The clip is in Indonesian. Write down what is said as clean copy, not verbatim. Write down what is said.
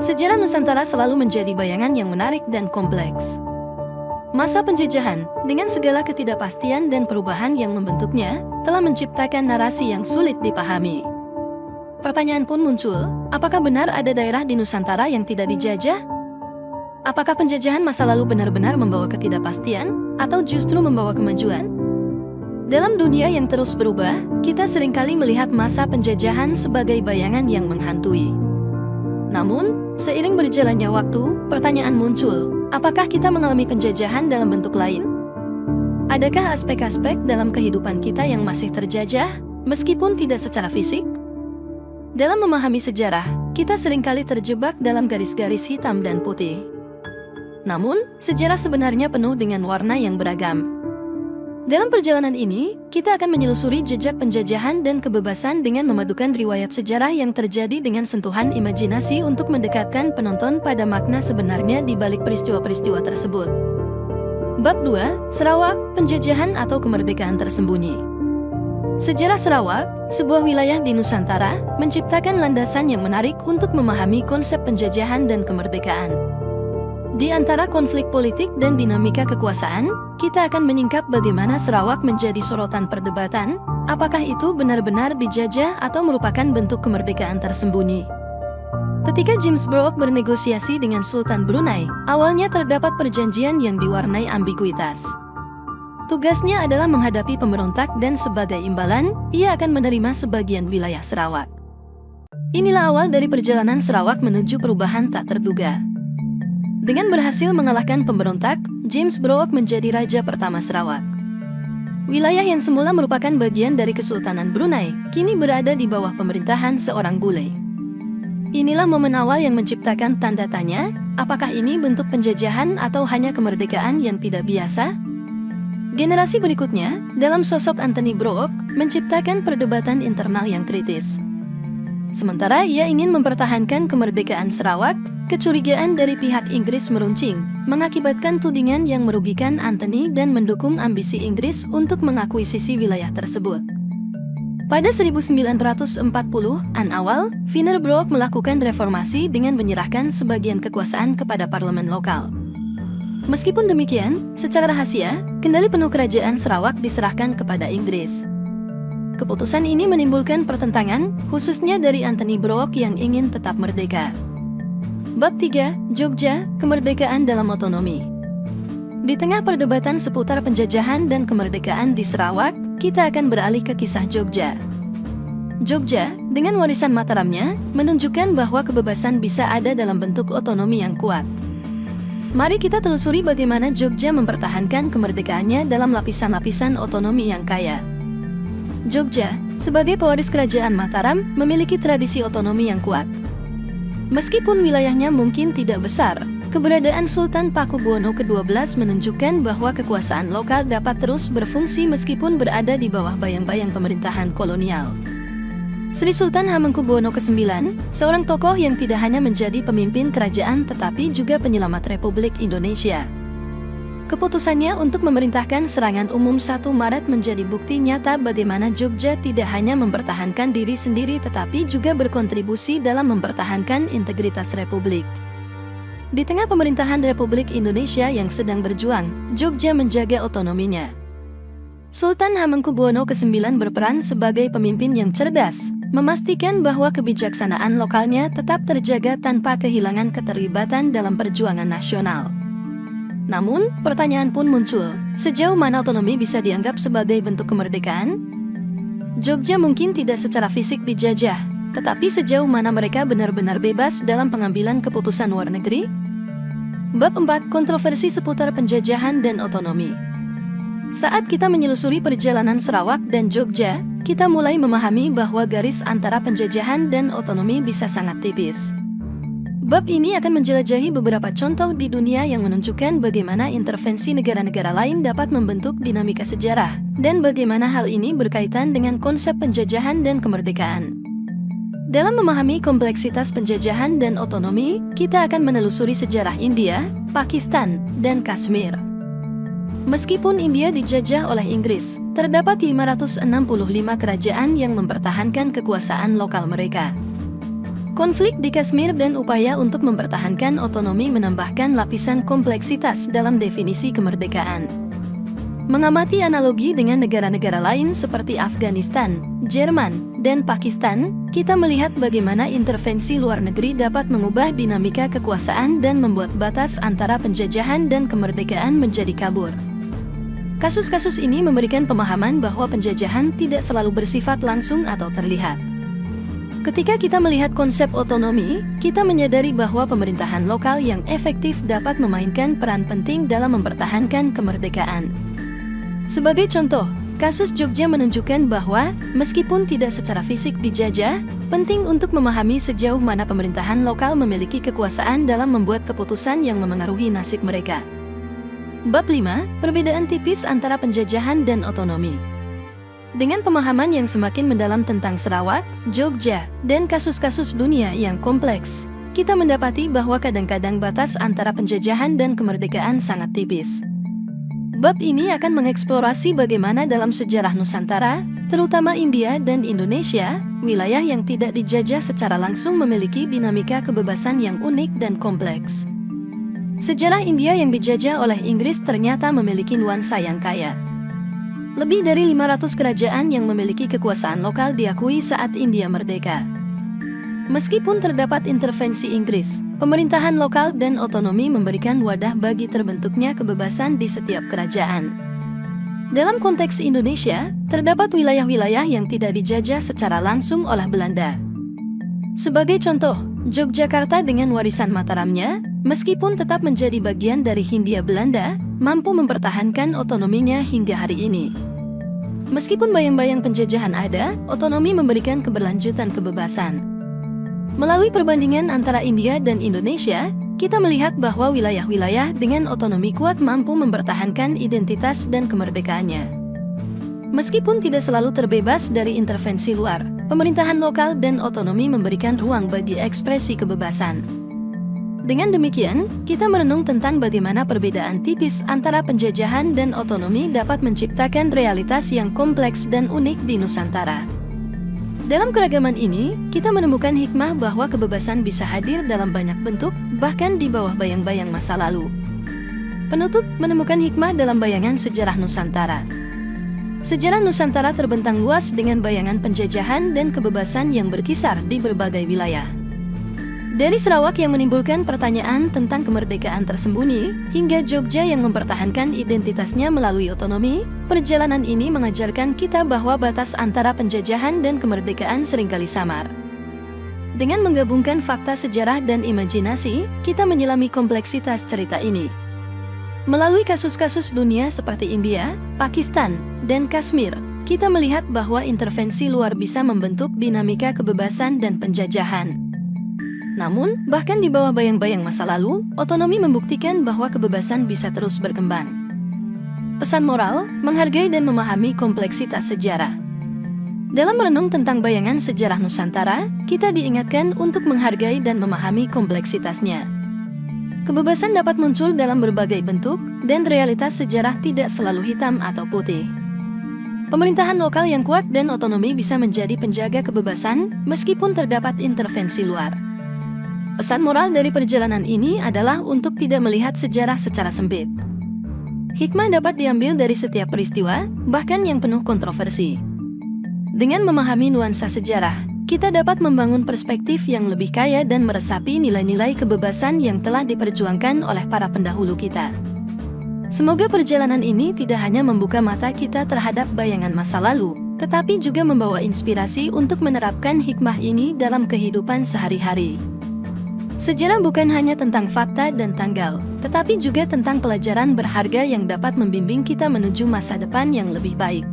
Sejarah Nusantara selalu menjadi bayangan yang menarik dan kompleks. Masa penjajahan, dengan segala ketidakpastian dan perubahan yang membentuknya, telah menciptakan narasi yang sulit dipahami. Pertanyaan pun muncul, apakah benar ada daerah di Nusantara yang tidak dijajah? Apakah penjajahan masa lalu benar-benar membawa ketidakpastian, atau justru membawa kemajuan? Dalam dunia yang terus berubah, kita seringkali melihat masa penjajahan sebagai bayangan yang menghantui. Namun, seiring berjalannya waktu, pertanyaan muncul, apakah kita mengalami penjajahan dalam bentuk lain? Adakah aspek-aspek dalam kehidupan kita yang masih terjajah, meskipun tidak secara fisik? Dalam memahami sejarah, kita seringkali terjebak dalam garis-garis hitam dan putih. Namun, sejarah sebenarnya penuh dengan warna yang beragam. Dalam perjalanan ini, kita akan menyelusuri jejak penjajahan dan kebebasan dengan memadukan riwayat sejarah yang terjadi dengan sentuhan imajinasi untuk mendekatkan penonton pada makna sebenarnya di balik peristiwa-peristiwa tersebut. Bab 2, Sarawak, Penjajahan atau Kemerdekaan Tersembunyi. Sejarah Sarawak, sebuah wilayah di Nusantara, menciptakan landasan yang menarik untuk memahami konsep penjajahan dan kemerdekaan. Di antara konflik politik dan dinamika kekuasaan, kita akan menyingkap bagaimana Sarawak menjadi sorotan perdebatan, apakah itu benar-benar dijajah atau merupakan bentuk kemerdekaan tersembunyi. Ketika James Brooke bernegosiasi dengan Sultan Brunei, awalnya terdapat perjanjian yang diwarnai ambiguitas. Tugasnya adalah menghadapi pemberontak dan sebagai imbalan, ia akan menerima sebagian wilayah Sarawak. Inilah awal dari perjalanan Sarawak menuju perubahan tak terduga. Dengan berhasil mengalahkan pemberontak, James Brooke menjadi raja pertama Sarawak. Wilayah yang semula merupakan bagian dari Kesultanan Brunei, kini berada di bawah pemerintahan seorang bule. Inilah momen awal yang menciptakan tanda tanya, apakah ini bentuk penjajahan atau hanya kemerdekaan yang tidak biasa? Generasi berikutnya, dalam sosok Anthony Brooke, menciptakan perdebatan internal yang kritis. Sementara ia ingin mempertahankan kemerdekaan Sarawak, kecurigaan dari pihak Inggris meruncing, mengakibatkan tudingan yang merugikan Anthony dan mendukung ambisi Inggris untuk mengakuisisi wilayah tersebut. Pada 1940-an awal, Vanner Brooke melakukan reformasi dengan menyerahkan sebagian kekuasaan kepada parlemen lokal. Meskipun demikian, secara rahasia, kendali penuh kerajaan Sarawak diserahkan kepada Inggris. Keputusan ini menimbulkan pertentangan, khususnya dari Anthony Brooke yang ingin tetap merdeka. Bab 3, Jogja, Kemerdekaan dalam Otonomi. Di tengah perdebatan seputar penjajahan dan kemerdekaan di Sarawak, kita akan beralih ke kisah Jogja. Jogja, dengan warisan Mataramnya, menunjukkan bahwa kebebasan bisa ada dalam bentuk otonomi yang kuat. Mari kita telusuri bagaimana Jogja mempertahankan kemerdekaannya dalam lapisan-lapisan otonomi yang kaya. Jogja, sebagai pewaris kerajaan Mataram, memiliki tradisi otonomi yang kuat. Meskipun wilayahnya mungkin tidak besar, keberadaan Sultan Pakubuwono ke-12 menunjukkan bahwa kekuasaan lokal dapat terus berfungsi meskipun berada di bawah bayang-bayang pemerintahan kolonial. Sri Sultan Hamengkubuwono ke-9, seorang tokoh yang tidak hanya menjadi pemimpin kerajaan tetapi juga penyelamat Republik Indonesia. Keputusannya untuk memerintahkan serangan umum 1 Maret menjadi bukti nyata bagaimana Jogja tidak hanya mempertahankan diri sendiri tetapi juga berkontribusi dalam mempertahankan integritas Republik. Di tengah pemerintahan Republik Indonesia yang sedang berjuang, Jogja menjaga otonominya. Sultan Hamengkubuwono ke-9 berperan sebagai pemimpin yang cerdas, memastikan bahwa kebijaksanaan lokalnya tetap terjaga tanpa kehilangan keterlibatan dalam perjuangan nasional. Namun, pertanyaan pun muncul, sejauh mana otonomi bisa dianggap sebagai bentuk kemerdekaan? Jogja mungkin tidak secara fisik dijajah, tetapi sejauh mana mereka benar-benar bebas dalam pengambilan keputusan luar negeri? Bab 4, Kontroversi seputar penjajahan dan otonomi. Saat kita menyelusuri perjalanan Sarawak dan Jogja, kita mulai memahami bahwa garis antara penjajahan dan otonomi bisa sangat tipis. Bab ini akan menjelajahi beberapa contoh di dunia yang menunjukkan bagaimana intervensi negara-negara lain dapat membentuk dinamika sejarah, dan bagaimana hal ini berkaitan dengan konsep penjajahan dan kemerdekaan. Dalam memahami kompleksitas penjajahan dan otonomi, kita akan menelusuri sejarah India, Pakistan, dan Kashmir. Meskipun India dijajah oleh Inggris, terdapat 565 kerajaan yang mempertahankan kekuasaan lokal mereka. Konflik di Kashmir dan upaya untuk mempertahankan otonomi menambahkan lapisan kompleksitas dalam definisi kemerdekaan. Mengamati analogi dengan negara-negara lain seperti Afghanistan, Jerman, dan Pakistan, kita melihat bagaimana intervensi luar negeri dapat mengubah dinamika kekuasaan dan membuat batas antara penjajahan dan kemerdekaan menjadi kabur. Kasus-kasus ini memberikan pemahaman bahwa penjajahan tidak selalu bersifat langsung atau terlihat. Ketika kita melihat konsep otonomi, kita menyadari bahwa pemerintahan lokal yang efektif dapat memainkan peran penting dalam mempertahankan kemerdekaan. Sebagai contoh, kasus Jogja menunjukkan bahwa, meskipun tidak secara fisik dijajah, penting untuk memahami sejauh mana pemerintahan lokal memiliki kekuasaan dalam membuat keputusan yang memengaruhi nasib mereka. Bab 5. Perbedaan tipis antara penjajahan dan otonomi. Dengan pemahaman yang semakin mendalam tentang Sarawak, Jogja, dan kasus-kasus dunia yang kompleks, kita mendapati bahwa kadang-kadang batas antara penjajahan dan kemerdekaan sangat tipis. Bab ini akan mengeksplorasi bagaimana dalam sejarah Nusantara, terutama India dan Indonesia, wilayah yang tidak dijajah secara langsung memiliki dinamika kebebasan yang unik dan kompleks. Sejarah India yang dijajah oleh Inggris ternyata memiliki nuansa yang kaya. Lebih dari 500 kerajaan yang memiliki kekuasaan lokal diakui saat India merdeka. Meskipun terdapat intervensi Inggris, pemerintahan lokal dan otonomi memberikan wadah bagi terbentuknya kebebasan di setiap kerajaan. Dalam konteks Indonesia, terdapat wilayah-wilayah yang tidak dijajah secara langsung oleh Belanda. Sebagai contoh, Yogyakarta dengan warisan Mataramnya, meskipun tetap menjadi bagian dari Hindia Belanda, mampu mempertahankan otonominya hingga hari ini. Meskipun bayang-bayang penjajahan ada, otonomi memberikan keberlanjutan kebebasan. Melalui perbandingan antara India dan Indonesia, kita melihat bahwa wilayah-wilayah dengan otonomi kuat mampu mempertahankan identitas dan kemerdekaannya. Meskipun tidak selalu terbebas dari intervensi luar, pemerintahan lokal dan otonomi memberikan ruang bagi ekspresi kebebasan. Dengan demikian, kita merenung tentang bagaimana perbedaan tipis antara penjajahan dan otonomi dapat menciptakan realitas yang kompleks dan unik di Nusantara. Dalam keragaman ini, kita menemukan hikmah bahwa kebebasan bisa hadir dalam banyak bentuk, bahkan di bawah bayang-bayang masa lalu. Penutup menemukan hikmah dalam bayangan sejarah Nusantara. Sejarah Nusantara terbentang luas dengan bayangan penjajahan dan kebebasan yang berkisar di berbagai wilayah. Dari Sarawak yang menimbulkan pertanyaan tentang kemerdekaan tersembunyi, hingga Jogja yang mempertahankan identitasnya melalui otonomi, perjalanan ini mengajarkan kita bahwa batas antara penjajahan dan kemerdekaan seringkali samar. Dengan menggabungkan fakta sejarah dan imajinasi, kita menyelami kompleksitas cerita ini. Melalui kasus-kasus dunia seperti India, Pakistan, dan Kashmir, kita melihat bahwa intervensi luar bisa membentuk dinamika kebebasan dan penjajahan. Namun, bahkan di bawah bayang-bayang masa lalu, otonomi membuktikan bahwa kebebasan bisa terus berkembang. Pesan moral, menghargai dan memahami kompleksitas sejarah. Dalam merenung tentang bayangan sejarah Nusantara, kita diingatkan untuk menghargai dan memahami kompleksitasnya. Kebebasan dapat muncul dalam berbagai bentuk, dan realitas sejarah tidak selalu hitam atau putih. Pemerintahan lokal yang kuat dan otonomi bisa menjadi penjaga kebebasan, meskipun terdapat intervensi luar. Pesan moral dari perjalanan ini adalah untuk tidak melihat sejarah secara sempit. Hikmah dapat diambil dari setiap peristiwa, bahkan yang penuh kontroversi. Dengan memahami nuansa sejarah, kita dapat membangun perspektif yang lebih kaya dan meresapi nilai-nilai kebebasan yang telah diperjuangkan oleh para pendahulu kita. Semoga perjalanan ini tidak hanya membuka mata kita terhadap bayangan masa lalu, tetapi juga membawa inspirasi untuk menerapkan hikmah ini dalam kehidupan sehari-hari. Sejarah bukan hanya tentang fakta dan tanggal, tetapi juga tentang pelajaran berharga yang dapat membimbing kita menuju masa depan yang lebih baik.